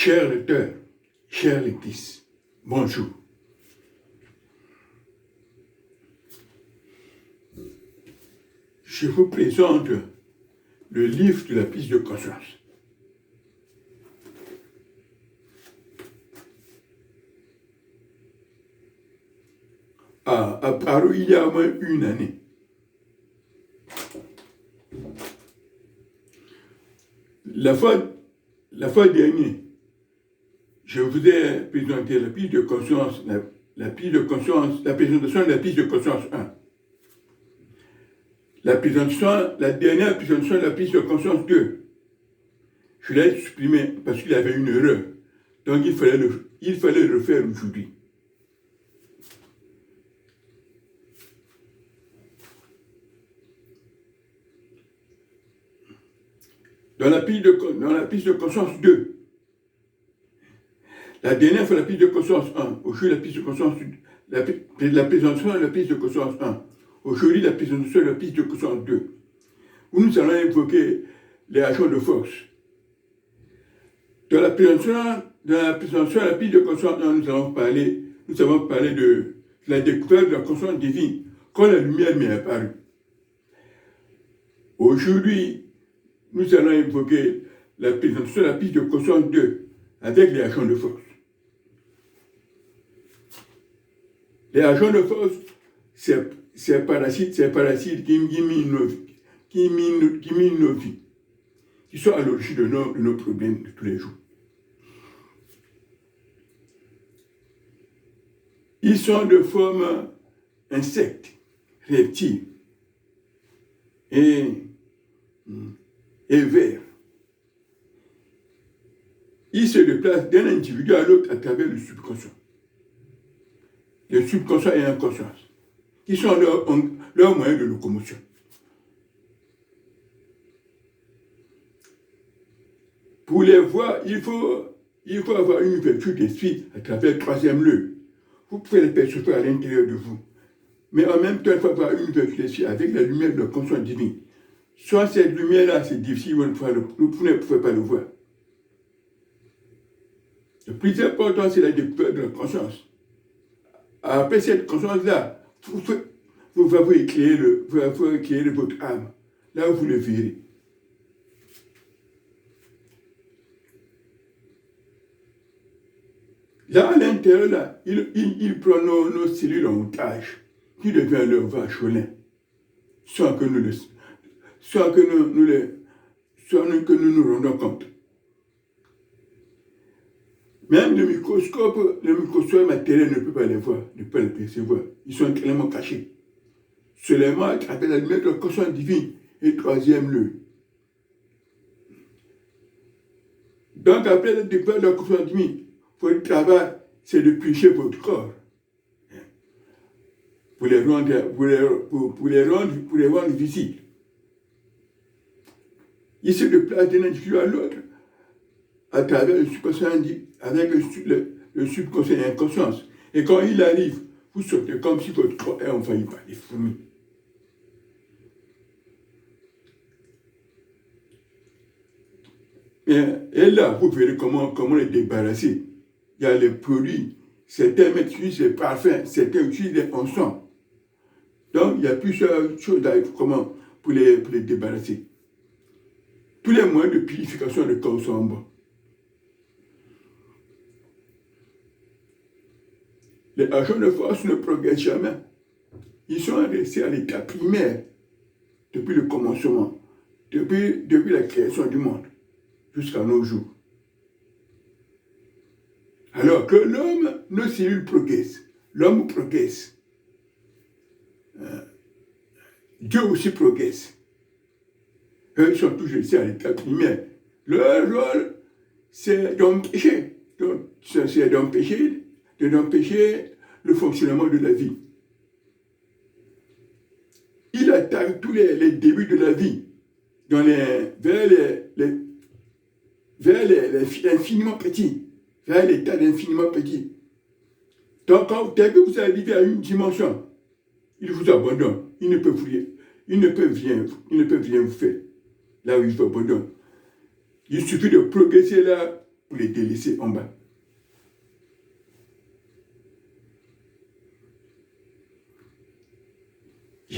Chers lecteurs, chères lectrices, bonjour. Je vous présente le livre de la prise de conscience. Apparu il y a au moins une année. La fois dernière, je vous ai présenté la prise de conscience, la présentation de la prise de conscience 1. La dernière présentation de la prise de conscience 2. Je l'ai supprimé parce qu'il y avait une erreur. Donc il fallait le refaire aujourd'hui. Dans la prise de conscience 2, la dernière fois la prise de conscience 1, aujourd'hui la prise de conscience, la présentation de la prise de conscience 1, aujourd'hui la présentation de la prise de conscience 2, où nous allons évoquer les agents de force. Dans la présentation de la prise de conscience 1, nous avons parlé de la découverte de la conscience divine quand la lumière m'est apparue. Aujourd'hui, nous allons évoquer la présentation de la prise de conscience 2 avec les agents de force. Les agents de force, c'est parasites qui minent nos vies, qui sont à l'origine de nos problèmes de tous les jours. Ils sont de forme insectes, reptiles et vers. Ils se déplacent d'un individu à l'autre à travers le subconscient. Le subconscient et l'inconscience, qui sont leurs moyens de locomotion. Pour les voir, il faut avoir une ouverture d'esprit à travers le troisième l'œil. Vous pouvez les percevoir à l'intérieur de vous. Mais en même temps, il faut avoir une ouverture d'esprit avec la lumière de la conscience divine. Sans cette lumière-là, c'est difficile, vous ne pouvez pas le voir. Le plus important, c'est la découverte de la conscience. Après cette conscience-là, vous éclairer votre âme. Là où vous le verrez. Là, à l'intérieur, là, il prend nos cellules en otage, qui devient leur vacholin, sans que nous nous rendons compte. Même le microscope matériel ne peut pas les voir, ne peut pas les percevoir. Ils sont tellement cachés. Seulement à travers la lumière de la conscience divine et troisième l'œil. Donc après la découverte de la conscience divine, votre travail, c'est de purifier votre corps. Pour les rendre visibles. Il se déplace d'un individu à l'autre à travers le subconscient, avec le subconscient et l'inconscience. Et quand il arrive, vous sortez comme si votre corps est envahi par des fourmis. Et là, vous verrez comment les débarrasser. Il y a les produits, certains utilisent les parfums, certains utilisent les encens. Donc, il y a plusieurs choses pour les débarrasser. Tous les moyens de purification de corps sont bons. Les agents de force ne progressent jamais. Ils sont restés à l'état primaire depuis le commencement, depuis la création du monde, jusqu'à nos jours. Alors que l'homme, nos cellules progressent. L'homme progresse. Dieu aussi progresse. Eux, ils sont toujours restés à l'état primaire. Leur rôle, c'est d'empêcher. C'est d'empêcher le fonctionnement de la vie. Il attaque tous les débuts de la vie vers l'infiniment petit, vers l'état d'infiniment petit. Donc, dès que vous arrivez à une dimension, il vous abandonne. Il ne peut rien vous faire. Là où il vous abandonne. Il suffit de progresser là pour les délaisser en bas.